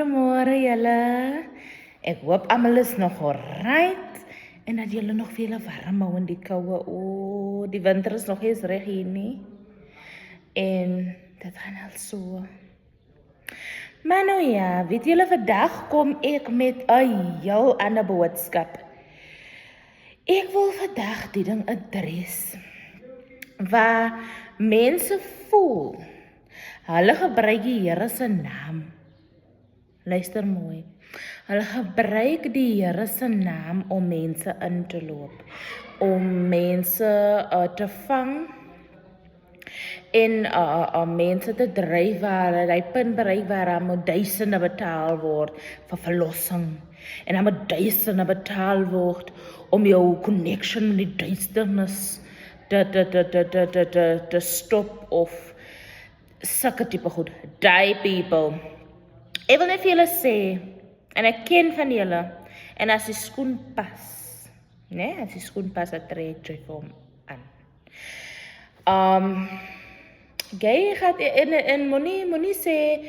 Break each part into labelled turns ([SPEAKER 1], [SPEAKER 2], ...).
[SPEAKER 1] Môre julle. Ek hoop almal is nog alright en dat julle nog veel warm hou in die koue. O, die winter is nog eens reg hier nie. En dit gaan al so. Maar nou ja, weet julle, vandag kom ek met 'n heel ander boodskap. Ek wil vandag die ding adres waar mense voel hulle gebruik die Here se naam. Luister mooi. Hulle gebruik die Here se naam om mense in te loop, om mense te vang en mense te dryf waar hulle die punt bereik waar daar moet duisende betaal word vir verlossing. En dan moet duisende betaal word om jou connection met die duisternis te stop of sulke tipe goed. Die people. Ek wil net vir julle sê, en ek ken van julle, en as die skoen pas, né? As die skoen pas, dan trek jy hom aan. Jy gaat en moenie sê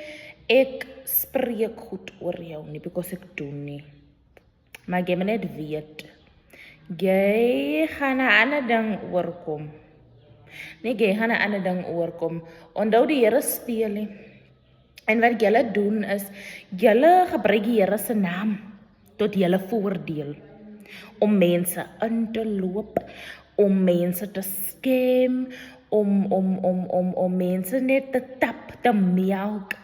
[SPEAKER 1] ek spreek goed oor jou nie, because ek doen nie. Maar jy moet net weet, jy gaan 'n ander ding oorkom. Nee, jy gaan 'n ander ding oorkom. Onthou die Here speel nie. En wat julle doen is, julle gebruik die Here se naam tot julle voordeel. Om mense in te loop, om mense te scam, om mense net te tap, te melk.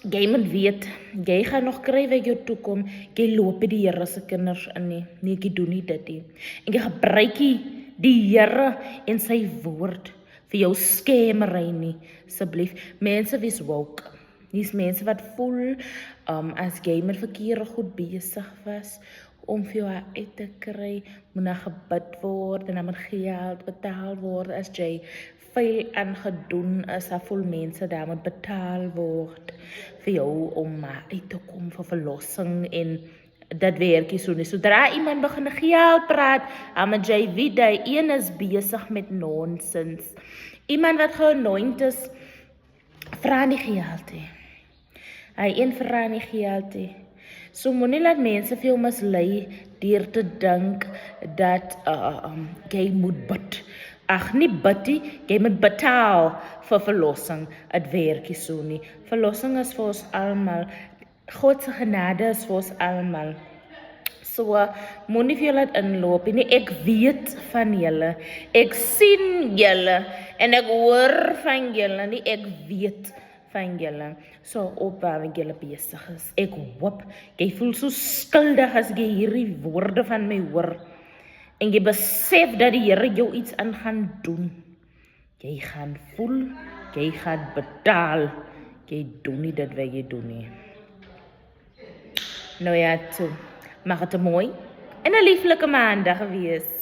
[SPEAKER 1] Jy moet weet, jy gaan nog kry wat jou toekom, jy loop die Here se kinders in nie. Nee, jy doen nie dit nie. En jy gebruik die Here en sy woord vir jou skemery nie, asseblief. Mense wees woke. Dis mense wat voel as jy met verkeerde goed besig was om vir jou uit te kry, moet daar gebid word en dan moet geld betaal word as jy veel aangedoen is, dan voel mense daar moet betaal word vir jou om uit te kom vir verlossing en dat werkie so nie. Sodra iemand begin geld praat, dan moet jy weet die een is besig met nonsens. Iemand wat geanoint is, vra nie geld hê. Hy een vra nie geld hê. So moenie laat mense vir jou mislei deur te dink dat jy moet bid. Ag, nie bid nie, jy moet betaal vir verlossing. Dit werkie so nie. Verlossing is vir ons almal. God se genade is vir ons almal. So, moenie vir julle laat inloop nie. Ek weet van julle. Ek sien julle en ek hoor van julle nie. Ek weet van julle. So, op waar julle besig is. Ek hoop, jy voel so skuldig as jy hierdie woorde van my hoor. En jy besef dat die Here jou iets aan gaan doen. Jy gaan voel, jy gaan betaal. Jy doen nie dit wat jy doen nie. Nou ja, toe. Mag het 'n mooi en 'n lieflike maandag wees.